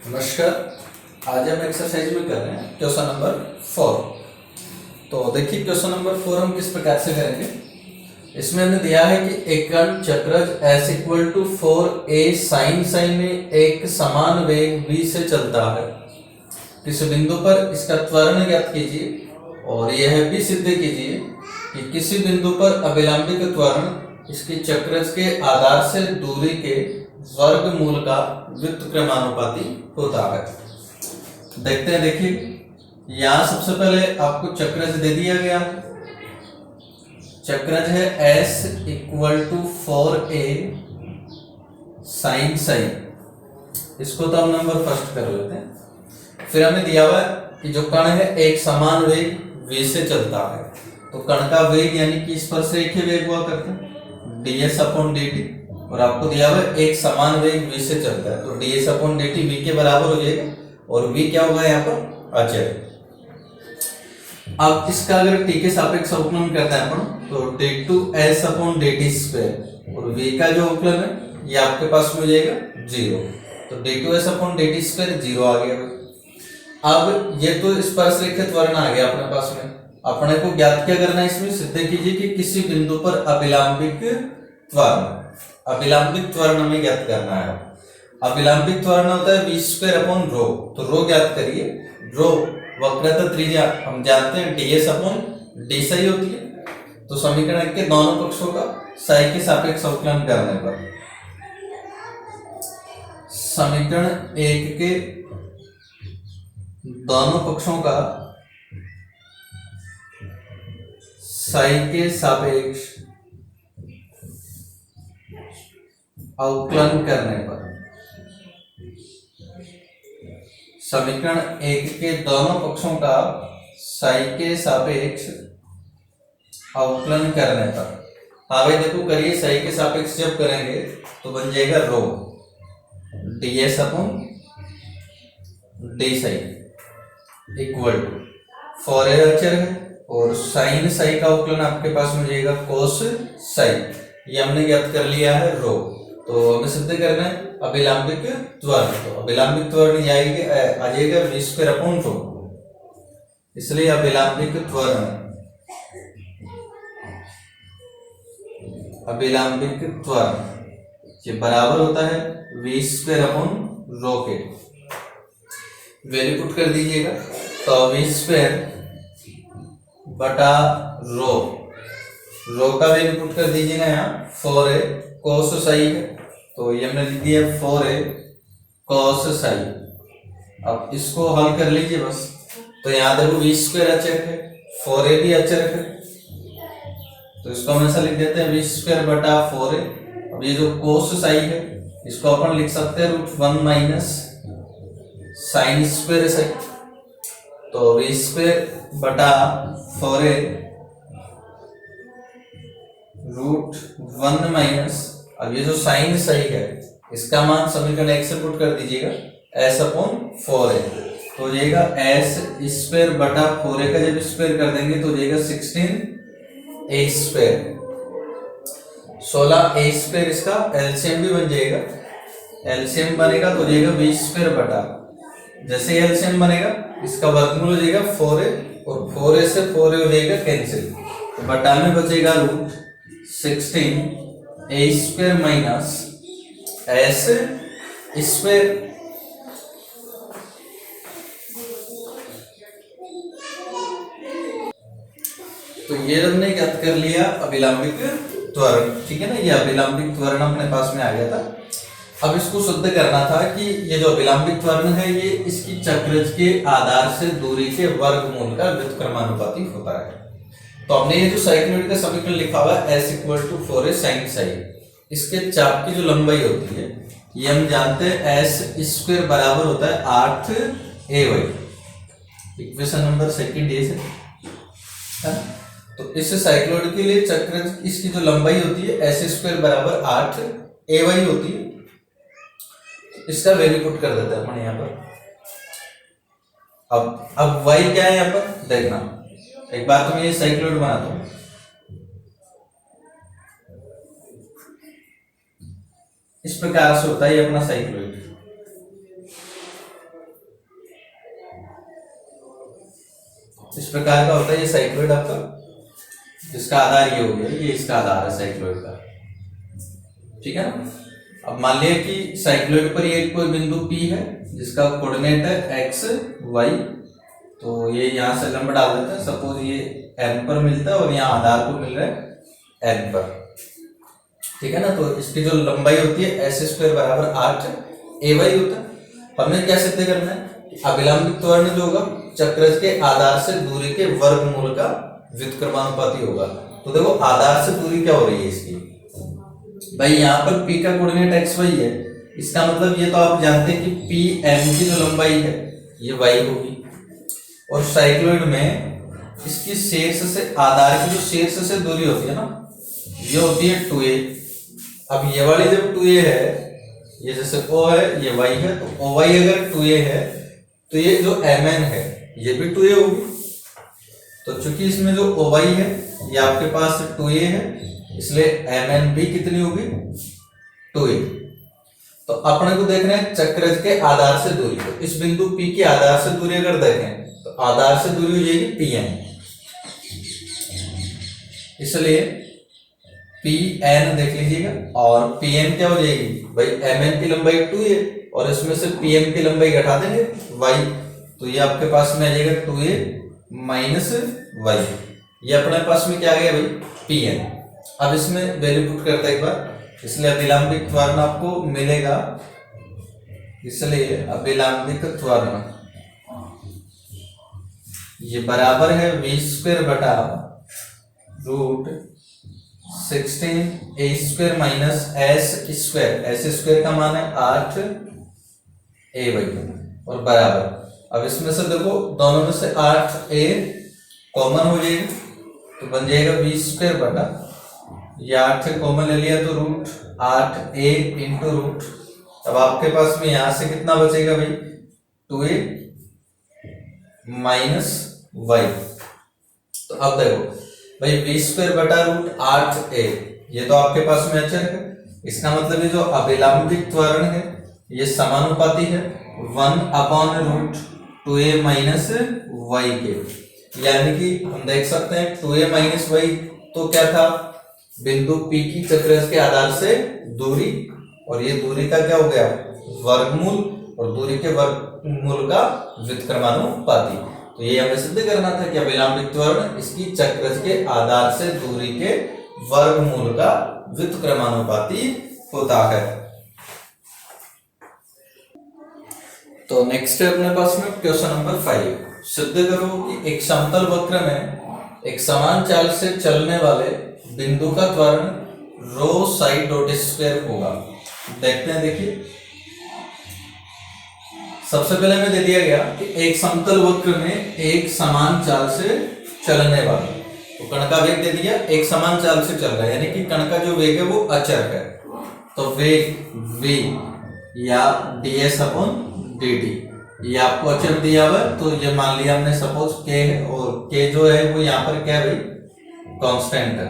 नमस्कार। आज हम एक्सरसाइज में कर रहे हैं क्वेश्चन नंबर 4। तो देखिए क्वेश्चन नंबर 4 हम किस प्रकार से करेंगे। इसमें हमें दिया है कि एक कण चक्रज S equal to 4a sine sine में एक समान वेग v से चलता है। किसी बिंदु पर इसका त्वरण ज्ञात कीजिए और यह भी सिद्ध कीजिए कि किसी बिंदु पर अभिलंबिक त्वरण इसकी चक्रज के आधार से दूरी के वर्गमूल का व्युत्क्रमानुपाती होता है। देखते हैं। देखिए यहां सबसे पहले आपको चक्रज दे दिया गया है। चक्रज है S equal to 4a sine sine. इसको तो हम नंबर फर्स्ट कर लेते हैं। फिर हमें दिया हुआ है कि जो कण है एक समान वेग v से चलता है। तो कण का वेग यानी कि स्पर्शरेखीय वेग हुआ करता है ds/dt, और आपको दिया हुआ है एक समान वेग v से चलता है। तो ds/dt v के बराबर हो जाएगा और v क्या होगा यहाँ पर अचर। अब इसका अगर t के सापेक्ष अवकलन करते हैं अपन तो d2s/dt² और v का जो अवकलन है ये आपके पास में हो जाएगा 0। तो d2s/dt² 0 आ गया। अब ये तो स्पर्शरेखीय त्वरण आ गया अपने पास में। अपने को ज्ञात क्या करना है, इसमें सिद्ध कीजिए कि किसी बिंदु पर अभिलंबिक त्वरण हमें ज्ञात करना है। अभिलंबिक त्वरण होता है v²/ρ। तो ρ ज्ञात करिए। ρ वक्रता त्रिज्या हम जानते हैं ds/d होती है। तो समीकरण के दोनों पक्षों का साई के सापेक्ष अवकलन करने पर समीकरण 1 के दोनों पक्षों का साई के सापेक्ष अवकलन करने पर समीकरण 1 के दोनों पक्षों का साई के सापेक्ष अवकलन करने पर भाई देखो करिए। साई के सापेक्ष जब करेंगे तो बन जाएगा रो ds/d psi equal to 4a अचर है और साइन साई का अवकलन आपके पास में जाएगा कोस साई। ये हमने ज्ञात कर लिया है रो। तो हमें सिद्ध करना है अभिलंबिक त्वरण। तो अभिलंबिक त्वरण आ जाएगा v²/ρ। इसलिए अभिलंबिक त्वरण ये बराबर होता है v²/ρ के। वैल्यू पुट कर दीजिएगा। तो v²/ρ का वैल्यू पुट कर दीजिएगा यहाँ 4a cos साई है। तो ये हमने लिख दिया 4a cos साई। अब इसको हल कर लीजिए बस। तो यहाँ देखो v² अचर है, 4a भी अचर है। तो इसको हम ऐसा लिख देते हैं v²/4a। अब ये जो cos साई है इसको अपन लिख सकते हैं √1 - sin² साई। तो v²/4a √1 - अब ये जो साइन साई है इसका मान समीकरण 1 से पुट कर दीजिएगा s/4a। तो हो जाएगा s²/4a का जब स्क्वायर कर देंगे तो हो जाएगा 16a²। 16a² इसका एलसीएम भी बन जाएगा। एलसीएम बनेगा तो हो जाएगा v²/, जैसे एलसीएम बनेगा इसका वर्गमूल हो जाएगा 4a और 4a से 4a हो जाएगा कैंसिल। तो बटा में बचेगा √16a² - s²। तो ये हमने ज्ञात कर लिया अभिलंबिक त्वरण। ठीक है ना, ये अभिलंबिक त्वरण अपने पास में आ गया था। अब इसको सिद्ध करना था कि ये जो अभिलंबिक त्वरण है ये इसकी चक्रज के आधार से दूरी के वर्गमूल का व्युत्क्रमानुपाती होता है। तो हमने ये जो साइक्लोइड का समीकरण लिखा हुआ है s equal to 4a sine psi, इसके चाप की जो लंबाई होती है ये हम जानते हैं s² बराबर होता है 8ay। इक्वेशन नंबर 2 ये है। तो इस साइक्लोइड के लिए चक्रज इसकी जो लंबाई होती है s² बराबर 8ay होती है। इसका वैल्यू पुट कर देते हैं अपन यहाँ पर। अब y क्या है यहाँ पर देखना। एक बार तो मैं ये साइक्लोइड बनाता हूं। इस प्रकार से होता है अपना साइक्लोइड। इस प्रकार का होता है ये साइक्लॉइड आपका, जिसका आधार ये हो गया, ये इसका आधार है साइक्लॉइड का, ठीक है ना। अब मान लिया कि साइक्लॉइड पर ये कोई बिंदु P है जिसका कोऑर्डिनेट है x y, तो ये यहाँ से लंब डाल देते हैं। सपोज ये n पर मिलता है और यहाँ आधार को मिल रहा है n पर, ठीक है ना। तो इसकी जो लंबाई होती है s स्क्वायर बराबर 8 ay होता है। हमें क्या सिद्ध करना है, अभिलंबित त्वरण जो होगा चक्रज के आधार से दूरी के वर्गमूल का व्युत्क्रमानुपाती होगा। तो देखो आधार से दूरी क्या हो रही है इसकी, भाई यहाँ पर P का कोऑर्डिनेट एक्स वाई है, इसका मतलब ये तो आप जानते हैं कि पी एम की जो लंबाई है ये y होगी। और साइक्लॉइड में इसकी शीर्ष से आधार की जो शीर्ष से दूरी होती है ना, ये होती है 2a। अब ये वाली जब 2a है, ये जैसे O है ये y है, तो OY अगर 2a है तो ये जो mn है ये भी 2a होगी। तो चूंकि इसमें जो OY है ये आपके पास 2a है, इसलिए mn भी कितनी होगी 2a। तो अपने को देखना है चक्रज के आधार से दूरी। तो इस बिंदु P के आधार से दूरी अगर देखें तो आधार से दूरी हो जाएगी Pn, इसलिए Pn देख लीजिएगा। और Pn क्या हो जाएगी भाई, Mn की लंबाई 2a और इसमें से Pn की लंबाई घटा देंगे y, तो ये आपके पास में आ जाएगा 2a माइनस y। ये अपने पास में क्या आ गया भाई Pn। अब इसमें वैल्यू पुट करते हैं एक बार, इसलिए अभिलंबित त्वरण आपको मिलेगा, इसलिए अभिलंबित त्वरण ये बराबर है v स्क्वायर बटा root 16 a square minus s square. s square का मान है 8 a और बराबर। अब इसमें से देखो दोनों में से 8a कॉमन हो जाएगा तो बन जाएगा v स्क्वायर बटा, ये 8 कॉमन ले लिया तो रूट 8a इंटू रूट। अब आपके पास में यहां से कितना बचेगा भाई 2a माइनस y। तो अब देखो भाई v स्क्वायर बटा रूट 8a, ये तो आपके पास में अचर है, इसका मतलब ये जो अभिलंबित त्वरण है ये समानुपाती है 1/√2a माइनस y के। यानी कि हम देख सकते हैं 2a माइनस y तो क्या था, बिंदु P की चक्रज के आधार से दूरी, और ये दूरी का क्या हो गया वर्गमूल, और दूरी के वर्गमूल का व्युत्क्रमानुपाती। तो ये हमें सिद्ध करना था कि अभिलंबित त्वरण इसकी चक्रज के आधार से दूरी के वर्गमूल का व्युत्क्रमानुपाती होता है। तो नेक्स्ट है अपने पास में क्वेश्चन नंबर 5। सिद्ध करो कि एक समतल वक्र में एक समान चाल से चलने वाले बिंदु का त्वरण रो साई डॉट स्क्वायर होगा। देखते हैं, देखिए सबसे पहले में दे दिया गया कि एक समतल वक्र में एक समान चाल से चलने वाला, तो कण का वेग दे दिया एक समान चाल से चल रहा है, यानी कि कण का जो वेग है वो अचर है। तो वेग v या ds अपॉन dt ये आपको अचर दिया हुआ है, तो ये मान लिया हमने सपोज k है, और k जो है वो यहाँ पर क्या है भाई कांस्टेंट है।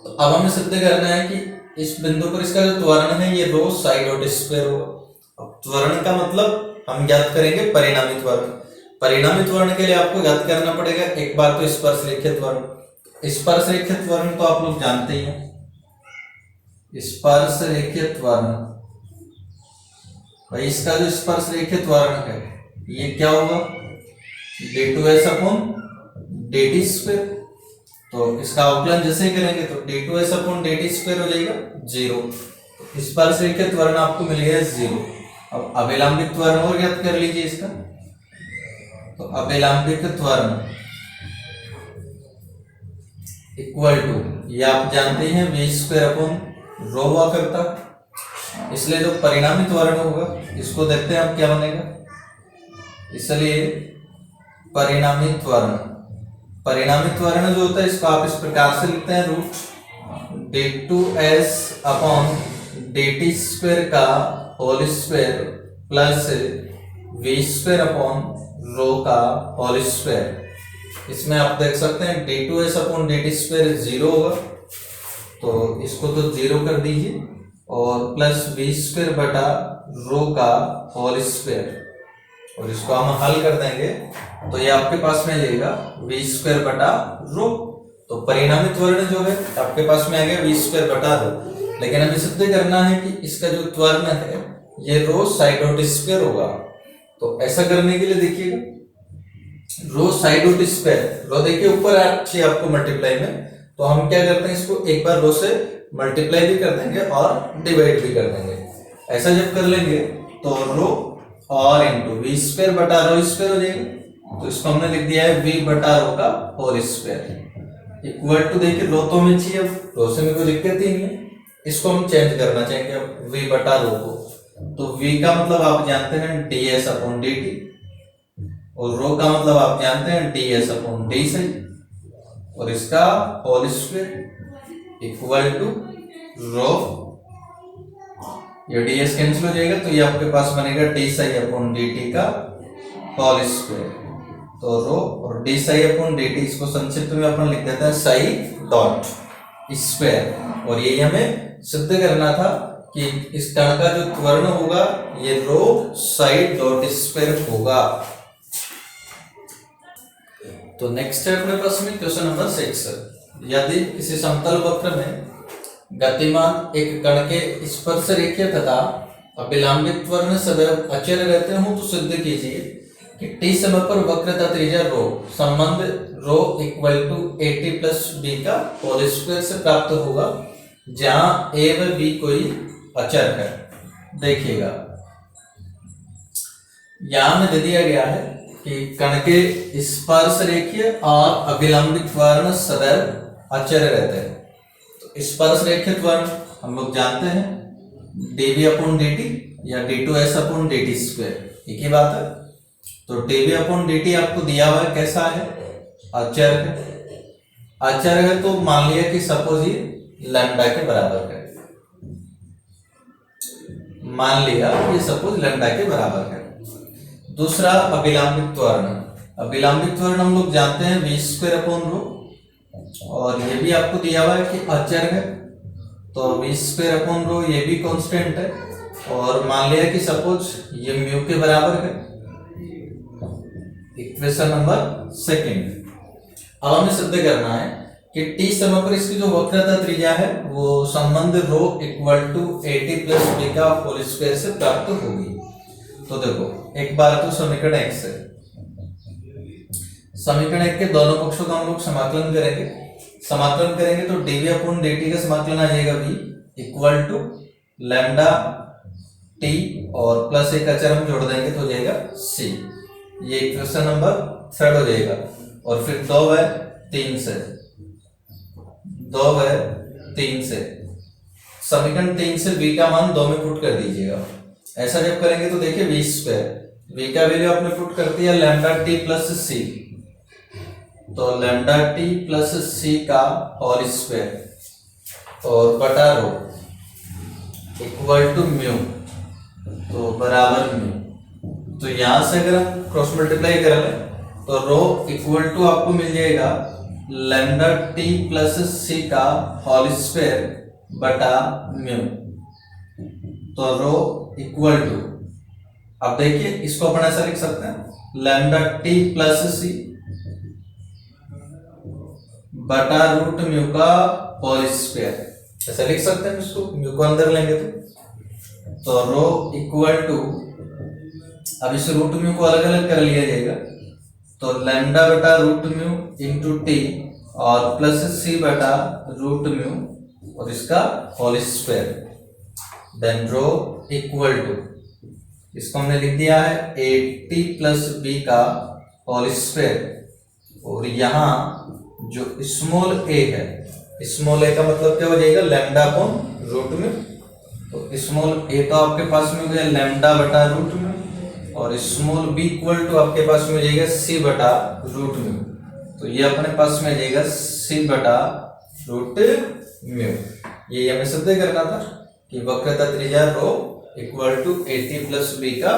तो अब हमें सिद्ध करना है कि इस बिंदु पर इसका जो त्वरण है ये रो साई डॉट स्क्वायर होगा। अब त्वरण का मतलब हम ज्ञात करेंगे परिणामी त्वरण। परिणामी त्वरण के लिए आपको ज्ञात करना पड़ेगा एक बार तो स्पर्शरेखीय त्वरण। स्पर्शरेखीय त्वरण तो आप लोग जानते ही हैं, स्पर्शरेखीय त्वरण भाई इसका जो स्पर्शरेखीय त्वरण है ये क्या होगा d2s अपॉन dt स्क्वायर। तो इसका अवकलन जैसे ही करेंगे तो d2s अपॉन dt स्क्वायर हो जाएगा 0। स्पर्शरेखीय त्वरण आपको मिल गया 0। अब अभिलंबित त्वरण और ज्ञात कर लीजिए इसका। तो अभिलंबित त्वरण इक्वल टू, ये आप जानते हैं v स्क्वायर अपॉन रो हुआ करता, इसलिए जो परिणामी त्वरण होगा इसको देखते हैं अब क्या बनेगा। इसलिए परिणामी त्वरण जो होता है इसको आप इस प्रकार से लिखते हैं root d2s upon dt square का whole square plus v square upon rho का होल स्क्वायर। इसमें आप देख सकते हैं d2s अपॉन dt स्क्वायर 0 होगा, तो इसको तो 0 कर दीजिए, और प्लस v स्क्वायर बटा रो का होल स्क्वायर। और इसको हम हल कर देंगे तो ये आपके पास में जाएगा वी स्क्वायर बटा रो। तो परिणामी त्वरण जो है आपके पास में आ गया वी स्क्वायर बटा रो। लेकिन हमें सिद्ध करना है कि इसका जो त्वरण है ये रो साई डॉट स्क्वायर होगा। तो ऐसा करने के लिए देखिएगा रो साई डॉट स्क्वायर, रो देखिए ऊपर अच्छी आपको मल्टीप्लाई में, तो हम क्या करते हैं इसको एक बार रो से मल्टीप्लाई भी कर देंगे और डिवाइड भी कर देंगे। ऐसा जब कर लेंगे तो रो और इंटू वी स्क्वायर बटा रो स्क्वायर हो जाएगा। तो इसको हमने लिख दिया है वी बटा रो का होल स्क्वायर इक्वल टू, देखिए रो तो हमें चाहिए, अब रो से में कोई दिक्कत ही नहीं है, इसको हम चेंज करना चाहेंगे अब वी बटा रो को। तो v का मतलब आप जानते हैं ds अपॉन dt और रो का मतलब आप जानते हैं ds अपॉन डी से, और इसका होल स्क्वायर इक्वल टू रो, ये ds कैंसिल हो जाएगा तो ये आपके पास बनेगा डी साई अपॉन dt का होल स्क्वायर। तो रो और डी साई अपॉन dt इसको संक्षिप्त में अपन लिख देते हैं साई डॉट स्क्वायर। और ये हमें सिद्ध करना था कि इस कण का जो त्वरण होगा ये रो साई डॉट स्क्वायर होगा। तो नेक्स्ट है अपने पास में क्वेश्चन नंबर 6। यदि किसी समतल वक्र में गतिमान एक कण के स्पर्श रेखीय तथा अभिलंबित त्वरण सदैव अचर रहते हो तो सिद्ध कीजिए कि टी समय पर वक्र का त्रिज्या रो संबंध rho equal to AT plus B का होल स्क्वायर से प्राप्त होगा जहां ए व बी कोई अचर है। देखिएगा यहां में दे दिया गया है कि कण के स्पर्श रेखीय और अभिलंबित त्वरण सदैव अचर रहते हैं। तो स्पर्श रेखीय त्वरण हम लोग जानते हैं dv अपॉन dt या d2s अपॉन dt स्क्वायर, एक ही बात है। तो dv अपॉन dt आपको दिया हुआ है, कैसा है, अचर है। अचर है तो मान लिया कि सपोज ये लैम्डा के बराबर है, मान लिया ये सपोज लैम्डा के बराबर है। दूसरा अभिलंबित त्वरण, अभिलंबित त्वरण हम लोग जानते हैं वी स्क्वायर अपॉन रो, और ये भी आपको दिया हुआ है कि अचर है तो वी स्क्वायर अपॉन रो ये भी कांस्टेंट है, और मान लिया कि सपोज ये म्यू के बराबर है। Equation number 2। अब हमें सिद्ध करना है कि टी समय पर इसकी जो वक्रता त्रिज्या है वो संबंध rho equal to AT plus B का होल स्क्वायर से प्राप्त होगी। तो देखो एक बार तो समीकरण 1 से, समीकरण 1 के दोनों पक्षों का हम लोग समाकलन करेंगे। समाकलन करेंगे तो dv अपॉन dt का समाकलन आ जाएगा v equal to lambda t और प्लस एक अचर हम जोड़ देंगे तो हो जाएगा c। ये इक्वेशन नंबर 3 हो जाएगा। और फिर 2 है 3 से, 2 है 3 से, समीकरण 3 से v का मान 2 में पुट कर दीजिएगा। ऐसा जब करेंगे तो देखिए वी स्क्वायर, v का वैल्यू आपने पुट कर दिया लैम्डा t प्लस c, तो लैम्डा t प्लस c का होल स्क्वायर और बटा रो इक्वल टू म्यू, तो बराबर म्यू। तो यहां से अगर हम क्रॉस मल्टीप्लाई कर लें तो रो इक्वल टू आपको मिल जाएगा लैम्डा t प्लस c का होल स्क्वायर बटा म्यू। तो रो इक्वल टू, अब देखिए इसको अपन ऐसा लिख सकते हैं लैम्डा t प्लस c बटा रूट म्यू का होल स्क्वायर, ऐसा लिख सकते हैं इसको, म्यू को अंदर लेंगे तो रो इक्वल टू, अब इस रूट म्यू को अलग अलग कर लिया जाएगा तो लैम्डा बटा रूट म्यू इंटू टी और प्लस सी बटा रूट म्यू और इसका whole square, then rho equal to, इसको हमने लिख दिया है AT प्लस बी का होल स्क्वायर। और यहाँ जो स्मॉल a है, स्मॉल a का मतलब क्या हो जाएगा लैम्डा अपॉन रूट म्यू। तो स्मॉल a तो आपके पास में हो गया लैम्डा बटा रूट म्यू और स्मॉल b इक्वल टू आपके पास में हो जाएगा c बटा रूट म्यू। तो ये अपने पास में आ जाएगा c बटा रूट म्यू। ये हमें सिद्ध करना था कि वक्रता त्रिज्या rho equal to AT plus B का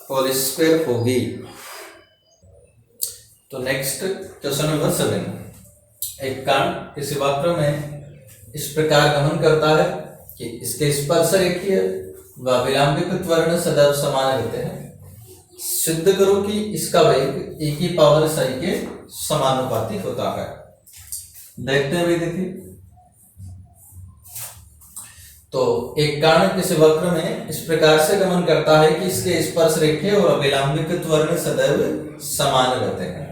होल स्क्वायर होगी। तो नेक्स्ट क्वेश्चन नंबर 7। एक कण किसी वक्र में इस प्रकार गमन करता है कि इसके स्पर्श रेखीय व विलंबित त्वरण सदैव समान रहते हैं। सिद्ध करो कि इसका वेग e की पावर साई के समानुपाती होता है। देखते हैं भाई, देखिए तो एक कारण किसी वक्र में इस प्रकार से गमन करता है कि इसके स्पर्श रेखे और अभिलंबिक त्वरण सदैव समान रहते हैं।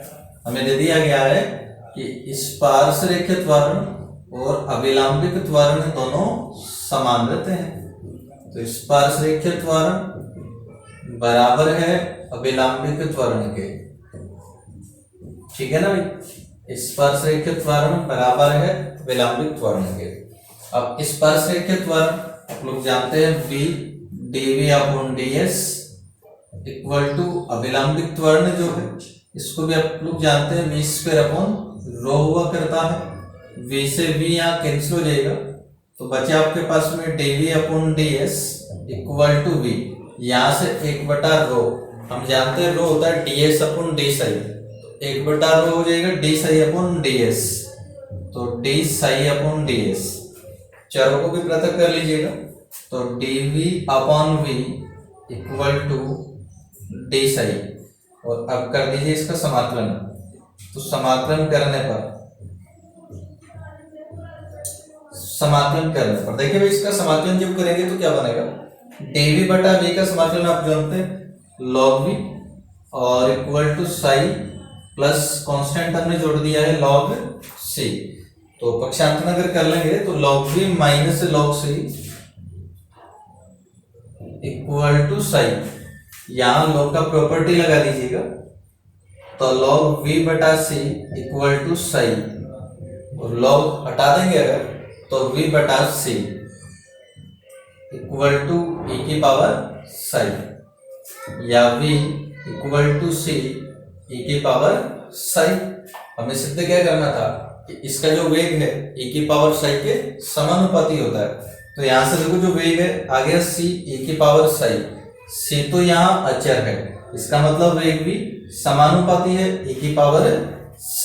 हमें दे दिया गया है कि स्पर्श रेखे त्वरण और अभिलंबिक त्वरण दोनों समान रहते हैं। तो स्पर्श रेखे त्वरण बराबर है अभिलंबिक त्वरण के, ठीक है ना भाई। स्पर्श रेखे त्वरण बराबर है अभिलंबिक त्वरण के। अब स्पर्श रेखे त्वरण आप लोग जानते हैं v dv upon ds equal to अभिलंबिक त्वरण जो है इसको भी आप लोग जानते हैं v स्क्वायर अपॉन रो हुआ करता है। v से v यहाँ कैंसिल हो जाएगा तो बचे आपके पास में dv upon ds equal to v, यहाँ से 1/रो, हम जानते हैं रो होता है ds अपॉन d साई, तो 1/रो हो जाएगा d साई अपॉन ds, तो d साई अपॉन ds चरों को भी पृथक कर लीजिएगा। तो dv upon v equal to d psi, और अब कर दीजिए इसका समाकलन। तो समाकलन करने पर देखिए भाई, इसका समाकलन जब करेंगे तो क्या बनेगा, dv बटा v का समाकलन आप जानते हैं log v और equal to psi plus constant हमने जोड़ दिया है log c। तो पक्षांतरण अगर कर लेंगे तो log v minus log c equal to psi, यहाँ log का प्रॉपर्टी लगा दीजिएगा तो log v बटा c इक्वल टू साई, और log हटा देंगे अगर तो v बटा c इक्वल टू e की पावर साई, या v equal to c e की पावर साई। हमें सिद्ध क्या करना था कि इसका जो वेग है e की पावर साई के समानुपाती होता है। तो यहाँ से देखो जो वेग है आ गया c e की पावर साई, c तो यहाँ अचर है, इसका मतलब वेग भी समानुपाती है e की पावर